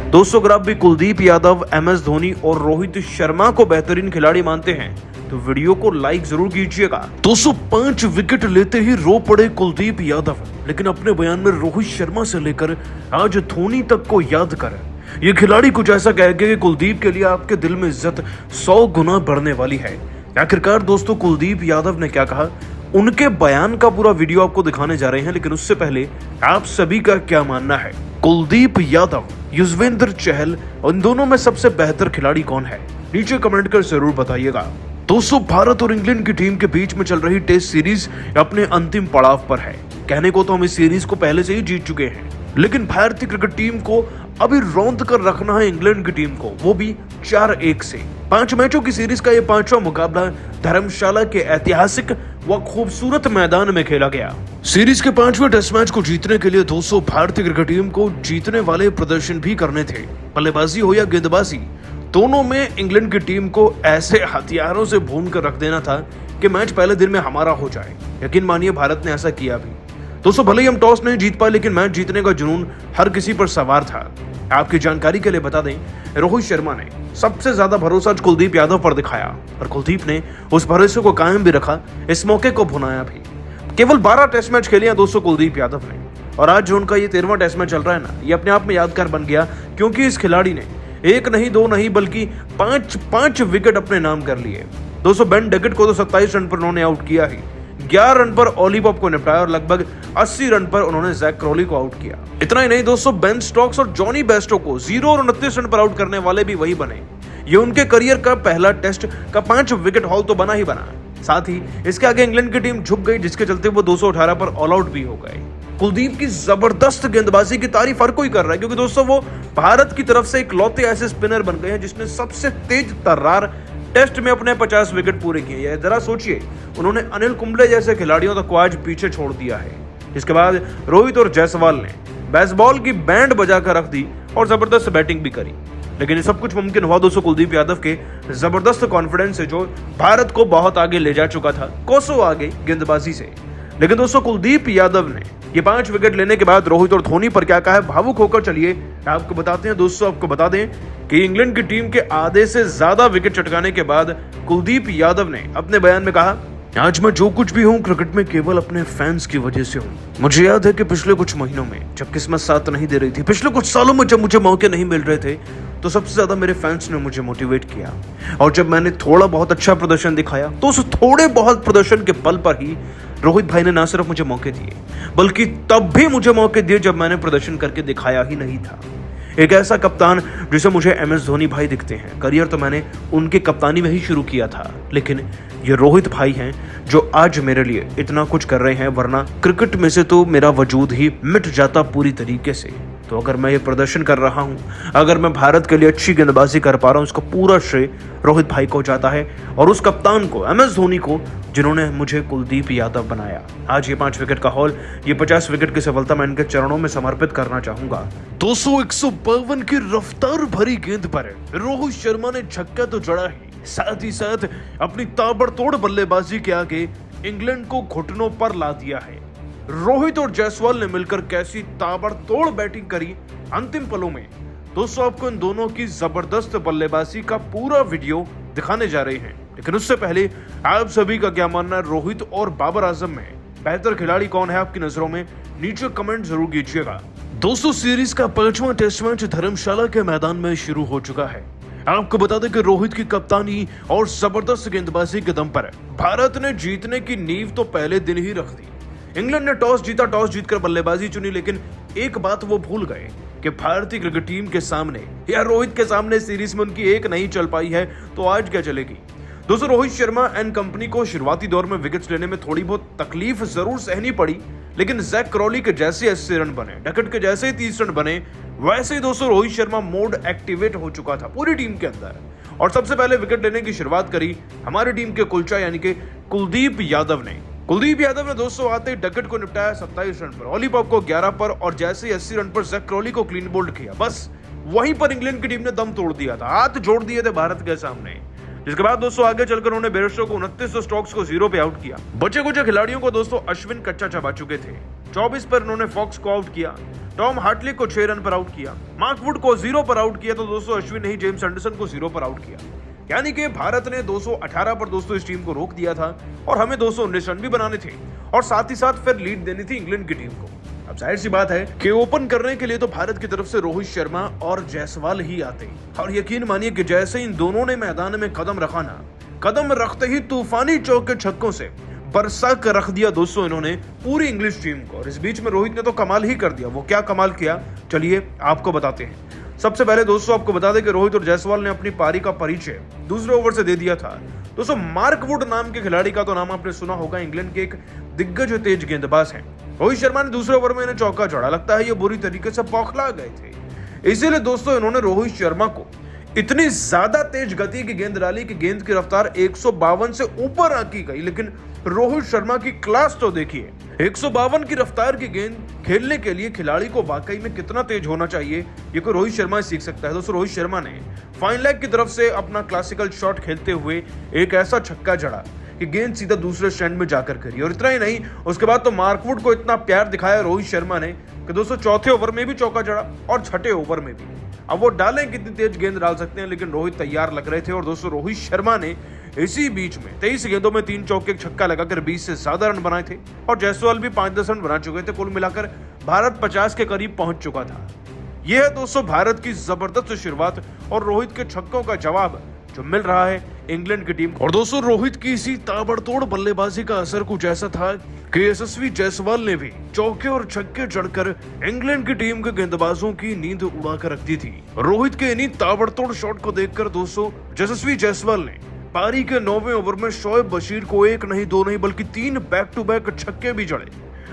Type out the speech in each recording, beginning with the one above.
दोस्तों अगर आप भी कुलदीप यादव, MS धोनी और रोहित शर्मा को बेहतरीन खिलाड़ी मानते हैं तो वीडियो को लाइक जरूर कीजिएगा। 205 विकेट लेते ही रो पड़े कुलदीप यादव, लेकिन अपने बयान में रोहित शर्मा से लेकर आज धोनी तक को याद कर ये खिलाड़ी कुछ ऐसा कह गया कि कुलदीप के लिए आपके दिल में इज्जत 100 गुना बढ़ने वाली है। आखिरकार दोस्तों कुलदीप यादव ने क्या कहा, उनके बयान का पूरा वीडियो आपको दिखाने जा रहे हैं, लेकिन उससे पहले आप सभी का क्या मानना है? कुलदीप यादव, युजवेंद्र चहल, उन दोनों में सबसे बेहतर खिलाड़ी कौन है? नीचे कमेंट कर जरूर बताइएगा। दोस्तों भारत और इंग्लैंड की टीम के बीच में चल रही टेस्ट सीरीज अपने अंतिम पड़ाव पर है। कहने को तो हम इस सीरीज को पहले से ही जीत चुके हैं, लेकिन भारतीय क्रिकेट टीम को अभी रौंद कर रखना है इंग्लैंड की टीम को, वो भी 4-1 से। 5 मैचों की सीरीज का ये 5वां मुकाबला धर्मशाला के ऐतिहासिक व खूबसूरत मैदान में खेला गया। सीरीज के 5वें टेस्ट मैच को जीतने के लिए दोस्तों भारतीय क्रिकेट टीम को जीतने वाले प्रदर्शन भी करने थे। बल्लेबाजी हो या गेंदबाजी, दोनों में इंग्लैंड की टीम को ऐसे हथियारों से भून कर रख देना था कि मैच पहले दिन में हमारा हो जाए। यकीन मानिए भारत ने ऐसा किया भी। दोस्तों भले ही हम टॉस नहीं जीत पाए, लेकिन मैच जीतने का जुनून हर किसी पर सवार था। आपकी जानकारी के लिए बता दें, रोहित शर्मा ने सबसे ज्यादा भरोसा आज कुलदीप यादव पर दिखाया और कुलदीप ने उस भरोसे को कायम भी रखा, इस मौके को भुनाया भी। केवल 12 टेस्ट मैच खेले हैं दोस्तों कुलदीप यादव ने, और आज जो उनका ये 13वां टेस्ट मैच चल रहा है ना, ये अपने आप में यादगार बन गया, क्योंकि इस खिलाड़ी ने 1 नहीं 2 नहीं बल्कि 5 विकेट अपने नाम कर लिए। दोस्तों बेन डकेट को तो 27 रन पर उन्होंने आउट किया ही, 11 रन पर ओली पॉप को निपटाया और लगभग 80 रन पर उन्होंने जैक क्रॉली को आउट किया। इतना ही नहीं दोस्तों, बेन स्टोक्स और जॉनी बेस्टो को 0 और 29 रन पर आउट करने वाले भी वही बने। ये उनके करियर का पहला टेस्ट का 5 विकेट हॉल तो बना ही बना। साथ ही इसके आगे इंग्लैंड की टीम झुक गई, जिसके चलते वो 218 पर ऑल आउट भी हो गए। कुलदीप की जबरदस्त गेंदबाजी की तारीफ हर कोई कर रहा है, क्योंकि दोस्तों वो भारत की तरफ से इकलौते ऐसे स्पिनर बन गए हैं जिसने सबसे तेज तर्रार टेस्ट में अपने 50 विकेट पूरे किए हैं। जरा सोचिए, उन्होंने अनिल कुंबले जैसे खिलाड़ियों तक को आज पीछे छोड़ दिया है। इसके बाद रोहित और जायसवाल ने बेसबॉल की बैंड बजाकर रख दी और जबरदस्त बैटिंग भी करी, लेकिन ये सब कुछ मुमकिन हुआ दोस्तों कुलदीप यादव के जबरदस्त कॉन्फिडेंस से, जो भारत को बहुत आगे ले जा चुका था, कोसों आगे गेंदबाजी से। लेकिन दोस्तों कुलदीप यादव ने ये 5 विकेट लेने के बाद रोहित और धोनी पर क्या कहा है, भावुक होकर चलिए आपको बताते हैं। दोस्तों आपको बता दें कि इंग्लैंड की टीम के आधे से ज्यादा विकेट चटकाने के बाद कुलदीप यादव ने अपने बयान में कहा, आज मैं जो कुछ भी हूँ क्रिकेट में केवल अपने फैंस की वजह से हूँ। मुझे याद है कि पिछले कुछ महीनों में जब किस्मत साथ नहीं दे रही थी, पिछले कुछ सालों में जब मुझे मौके नहीं मिल रहे थे, तो सबसे ज्यादा मेरे फैंस ने मुझे मोटिवेट किया, और जब मैंने थोड़ा बहुत अच्छा प्रदर्शन दिखाया तो उस थोड़े बहुत प्रदर्शन के बल पर ही रोहित भाई ने ना सिर्फ मुझे मौके दिए, बल्कि तब भी मुझे मौके दिए जब मैंने प्रदर्शन करके दिखाया ही नहीं था। एक ऐसा कप्तान जिसे मुझे MS धोनी भाई दिखते हैं। करियर तो मैंने उनकी कप्तानी में ही शुरू किया था, लेकिन ये रोहित भाई हैं जो आज मेरे लिए इतना कुछ कर रहे हैं, वरना क्रिकेट में से तो मेरा वजूद ही मिट जाता पूरी तरीके से। तो अगर मैं ये प्रदर्शन कर रहा हूँ, अगर मैं भारत के लिए अच्छी गेंदबाजी कर पा रहा हूँ, इसका पूरा श्रेय रोहित भाई को जाता है और उस कप्तान को, MS धोनी को, जिन्होंने मुझे कुलदीप यादव बनाया। आज ये 5 विकेट का हॉल, ये 50 विकेट की सफलता मैं इनके चरणों में समर्पित करना चाहूंगा। 152 की रफ्तार भरी गेंद पर रोहित शर्मा ने छक्का तो जड़ा ही, साथ ही साथ अपनी ताबड़तोड़ बल्लेबाजी के आगे इंग्लैंड को घुटनों पर ला दिया है। रोहित और जायसवाल ने मिलकर कैसी ताबड़तोड़ बैटिंग करी अंतिम पलों में। दोस्तों आपको इन दोनों की जबरदस्त बल्लेबाजी का पूरा वीडियो दिखाने जा रहे हैं, लेकिन उससे पहले आप सभी का क्या मानना है, रोहित और बाबर आजम में बेहतर खिलाड़ी कौन है आपकी नजरों में? नीचे कमेंट जरूर कीजिएगा। दोस्तों सीरीज का 5वां टेस्ट मैच धर्मशाला के मैदान में शुरू हो चुका है। आपको बता दें कि रोहित की कप्तानी और जबरदस्त गेंदबाजी के दम पर भारत ने जीतने की नींव तो पहले दिन ही रख दी। इंग्लैंड ने टॉस जीतकर बल्लेबाजी चुनी, लेकिन एक बात वो भूल गए कि भारतीय क्रिकेट टीम के सामने या रोहित के सामने सीरीज में उनकी एक नहीं चल पाई है, तो आज क्या चलेगी? दोस्तों रोहित शर्मा एंड कंपनी को शुरुआती दौर में विकेट्स लेने में थोड़ी बहुत तकलीफ जरूर सहनी पड़ी, लेकिन जैक क्रॉली के जैसे 80 रन बने, डकेट के जैसे 30 रन बने, वैसे ही दोस्तों रोहित शर्मा मोड एक्टिवेट हो चुका था पूरी टीम के अंदर, और सबसे पहले विकेट लेने की शुरुआत करी हमारी टीम के कुलचा यानी कि कुलदीप यादव ने। कुलदीप यादव ने दोस्तों आते ही डकेट को निपटाया 27 रन पर, ओली पॉप को 11 पर, और जैसे 80 रन पर जैक क्रॉली को क्लीन बोल्ड किया। बस वहीं पर इंग्लैंड की टीम ने दम तोड़ दिया था, हाथ जोड़ दिए थे भारत के सामने। जिसके बाद दोस्तों आगे चलकर उन्होंने बेयरस्टो को 29 स्टोक्स को 0 पे आउट किया। बचे कुछ खिलाड़ियों को दोस्तों अश्विन कच्चा चबा चुके थे। 24 पर उन्होंने फॉक्स को आउट किया। टॉम हार्टली को 6 रन पर आउट किया, मार्क वुड को 0 पर आउट किया, तो दोस्तों अश्विन ने ही जेम्स एंडरसन को 0 पर आउट किया। यानी कि भारत ने 218 पर दोस्तों इस टीम को रोक दिया था और हमें 219 रन भी बनाने थे और साथ ही साथ फिर लीड देनी थी इंग्लैंड की टीम को। अब जाहिर सी बात है कि ओपन करने के लिए तो भारत की तरफ से रोहित शर्मा और जायसवाल ही आते, और यकीन मानिए कि जैसे इन दोनों ने मैदान में कदम रखा ना, कदम रखते ही तूफानी चौके छक्कों से बरसा कर रख दिया दोस्तों इन्होंने पूरी इंग्लिश टीम को। और इस बीच में रोहित ने तो कमाल ही कर दिया। वो क्या कमाल किया, चलिए आपको बताते हैं। सबसे पहले दोस्तों आपको बता दें कि रोहित और जायसवाल ने अपनी पारी का परिचय दूसरे ओवर से दे दिया था। दोस्तों मार्क वुड नाम के खिलाड़ी का तो नाम आपने सुना होगा, इंग्लैंड के एक दिग्गज तेज गेंदबाज हैं। रोहित शर्मा ने दूसरे ओवर में इन्हें चौका जड़ा, लगता है ये बुरी तरीके से बौखला गए थे। इसीलिए दोस्तों इन्होंने रोहित शर्मा को इतनी ज्यादा तेज गति की गेंद डाली कि गेंद की रफ्तार 152 से ऊपर आकी गई। लेकिन रोहित शर्मा की क्लास तो देखिए, 152 की रफ्तार की गेंद खेलने के लिए खिलाड़ी को वाकई में कितना तेज होना चाहिए, ये कोई रोहित शर्मा सीख सकता है। दोस्तों रोहित शर्मा ने फाइन लेग की तरफ से अपना क्लासिकल शॉट खेलते हुए एक ऐसा छक्का जड़ा कि गेंद सीधा दूसरे स्टैंड में जाकर करी। और इतना ही नहीं, उसके बाद तो मार्क वुड को इतना प्यार दिखाया रोहित शर्मा ने कि दोस्तों चौथे ओवर में भी चौका जड़ा और छठे ओवर में भी। अब वो डालें कितनी तेज गेंद डाल सकते हैं, लेकिन रोहित तैयार लग रहे थे। और दोस्तों रोहित शर्मा ने इसी बीच में 23 गेंदों में 3 चौके छक्का लगाकर 20 से ज्यादा रन बनाए थे और जायसवाल भी 5-10 रन बना चुके थे। कुल मिलाकर भारत 50 के करीब पहुंच चुका था। यह है दोस्तों भारत की जबरदस्त शुरुआत और रोहित के छक्कों का जवाब जो मिल रहा है इंग्लैंड की टीम को। और दोस्तों रोहित की इसी ताबड़तोड़ बल्लेबाजी का असर कुछ ऐसा था कि यशस्वी जायसवाल ने भी चौके और छक्के जड़कर इंग्लैंड की टीम के गेंदबाजों की नींद उड़ा कर रख दी थी। रोहित के इन्हीं ताबड़तोड़ शॉट को देखकर दोस्तों यशस्वी जायसवाल ने पारी के 9वें ओवर में शोएब बशीर को 1 नहीं 2 नहीं बल्कि 3 बैक टू बैक छक्के भी जड़े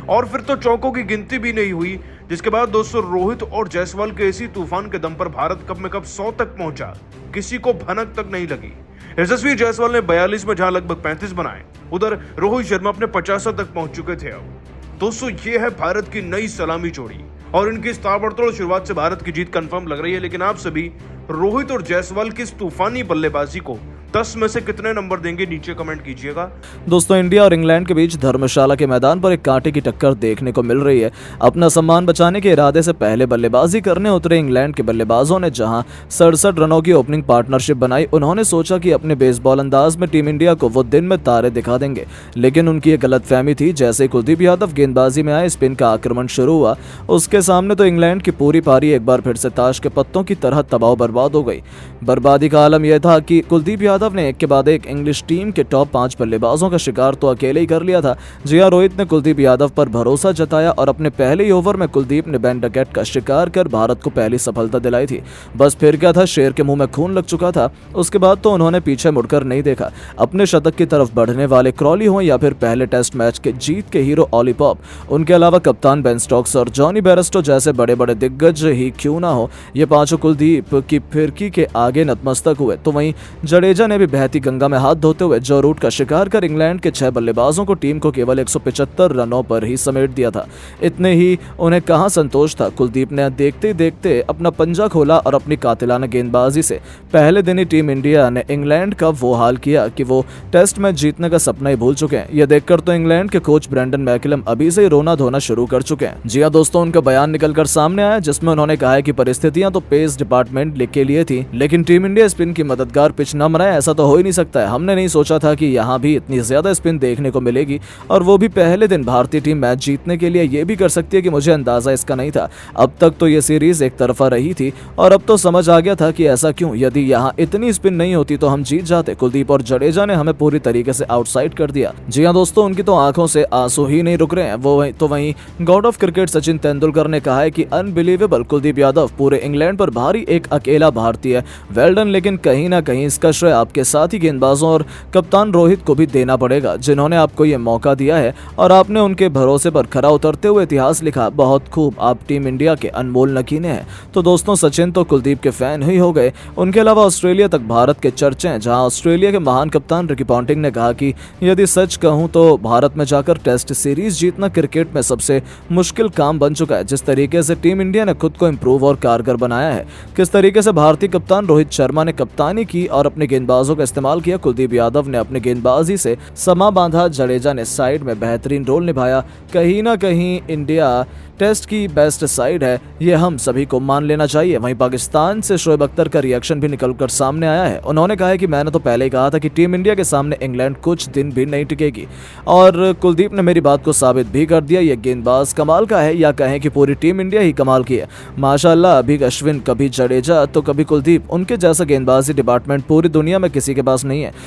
और फिर तो चौकों की गिनती भी नहीं हुई। जिसके बाद दोस्तों रोहित और जायसवाल के इसी तूफान के दम पर भारत कब में कब 100 तक पहुंचा, किसी को भनक तक नहीं लगी। यशस्वी जायसवाल ने 42 में जहां लगभग 35 बनाए, उधर रोहित शर्मा अपने 50 तक पहुंच चुके थे। अब दोस्तों ये है भारत की नई सलामी जोड़ी और इनकी इस ताबड़तोड़ शुरुआत से भारत की जीत कंफर्म लग रही है। लेकिन आप सभी रोहित और जायसवाल की इस तूफानी बल्लेबाजी को 10 में से कितने नंबर देंगे, नीचे कमेंट कीजिएगा। दोस्तों इंडिया और इंग्लैंड के बीच धर्मशाला के मैदान पर एक कांटे की टक्कर देखने को मिल रही है। अपना सम्मान बचाने के इरादे से पहले बल्लेबाजी करने उतरे इंग्लैंड के बल्लेबाजों ने जहां 67 रनों की ओपनिंग पार्टनरशिप बनाई, उन्होंने सोचा कि अपने बेसबॉल अंदाज में टीम इंडिया को वो दिन में तारे दिखा देंगे। लेकिन उनकी एक गलतफहमी थी। जैसे कुलदीप यादव गेंदबाजी में आए, स्पिन का आक्रमण शुरू हुआ, उसके सामने तो इंग्लैंड की पूरी पारी एक बार फिर से ताश के पत्तों की तरह तबाह बर्बाद हो गई। बर्बादी का आलम यह था कि कुलदीप यादव ने एक के बाद एक इंग्लिश टीम के टॉप 5 बल्लेबाजों का शिकार तो अकेले ही कर लिया था। जी हां, रोहित ने कुलदीप यादव पर भरोसा जताया और अपने पहले ही ओवर में कुलदीप ने बेन डकेट का शिकार कर भारत को पहली सफलता दिलाई थी। बस फिर क्या था, शेर के मुंह में खून लग चुका था। उसके बाद तो उन्होंने पीछे मुड़कर नहीं देखा। अपने शतक की तरफ बढ़ने वाले क्रॉली हों या फिर पहले टेस्ट मैच के जीत के हीरो ऑली पॉप, उनके अलावा कप्तान बेन स्टोक्स और जॉनी बेयरस्टो जैसे बड़े बड़े दिग्गज ही क्यों ना हो, ये पांचों कुलदीप की फिरकी के आगे नतमस्तक हुए। तो वहीं जडेजा ने भी बहती गंगा में हाथ धोते हुए जो रूट का शिकार कर इंग्लैंड के 6 बल्लेबाजों को टीम को केवल 175 रनों पर ही समेट दिया था। इतने ही उन्हें कहां संतोष था। कुलदीप ने देखते देखते अपना पंजा खोला और अपनी कातिलाना गेंदबाजी से पहले दिन ही टीम इंडिया ने इंग्लैंड का वो हाल किया कि वो टेस्ट मैच जीतने का सपना ही भूल चुके हैं। यह देखकर तो इंग्लैंड के कोच ब्रेंडन मैकलम अभी से ही रोना धोना शुरू कर चुके हैं। जी हां दोस्तों, उनका बयान निकलकर सामने आया जिसमें उन्होंने कहा है कि परिस्थितियां तो पेस डिपार्टमेंट के लिए थी, लेकिन टीम इंडिया स्पिन की मददगार पिच न बनाए ऐसा तो हो ही नहीं सकता है। हमने नहीं सोचा था कि यहाँ भी इतनी ज्यादा स्पिन देखने को मिलेगी और वो भी पहले दिन। भारतीय टीम मैच जीतने के लिए ये भी कर सकती है कि मुझे अंदाजा इसका नहीं था। अब तक तो ये सीरीज एक तरफा रही थी और अब तो समझ आ गया था कि ऐसा क्यों। यदि यहाँ इतनी स्पिन नहीं होती तो हम जीत जाते। कुलदीप और जडेजा ने हमें पूरी तरीके से आउटसाइड कर दिया। जी हाँ दोस्तों, उनकी तो आंखों से आंसू ही नहीं रुक रहे हैं। वहीं God of cricket Sachin Tendulkar ने कहा है कि अनबिलीवेबल, कुलदीप यादव पूरे इंग्लैंड पर भारी एक अकेला भारतीय। वेल डन, लेकिन कहीं ना कहीं इसका श्रेय आपके साथी गेंदबाजों और कप्तान रोहित को भी देना पड़ेगा, जिन्होंने आपको ये मौका दिया है और आपने उनके भरोसे पर खरा उतरते हुए इतिहास लिखा। बहुत खूब, आप टीम इंडिया के अनमोल नकीने हैं। तो दोस्तों सचिन तो कुलदीप के फैन ही हो गए। उनके अलावा ऑस्ट्रेलिया तक भारत के चर्चे हैं, जहां ऑस्ट्रेलिया के महान कप्तान रिकी पॉन्टिंग ने कहा कि यदि सच कहूं तो भारत में जाकर टेस्ट सीरीज जीतना क्रिकेट में सबसे मुश्किल काम बन चुका है। जिस तरीके से टीम इंडिया ने खुद को इम्प्रूव और कारगर बनाया है, किस तरीके से भारतीय कप्तान रोहित शर्मा ने कप्तानी की और अपने गेंदबाज बल्लेबाजों का इस्तेमाल किया। कुलदीप यादव ने अपनी गेंदबाजी से समा बांधा, जडेजा ने साइड में बेहतरीन रोल निभाया। कहीं ना कहीं इंडिया टेस्ट की बेस्ट साइड है, ये हम सभी को मान लेना चाहिए। वहीं पाकिस्तान से शोएब अख्तर का रिएक्शन भी निकलकर सामने आया है। उन्होंने कहा है कि मैंने तो पहले ही कहा था कि टीम इंडिया के सामने इंग्लैंड कुछ दिन भी नहीं टिकेगी, और कुलदीप ने मेरी बात को साबित भी कर दिया। ये गेंदबाज कमाल का है, या कहें कि पूरी टीम इंडिया ही कमाल की है। माशाल्लाह, अभी अश्विन, कभी जडेजा तो कभी कुलदीप, उनके जैसा गेंदबाजी डिपार्टमेंट पूरी दुनिया में किसी के पास नहीं है।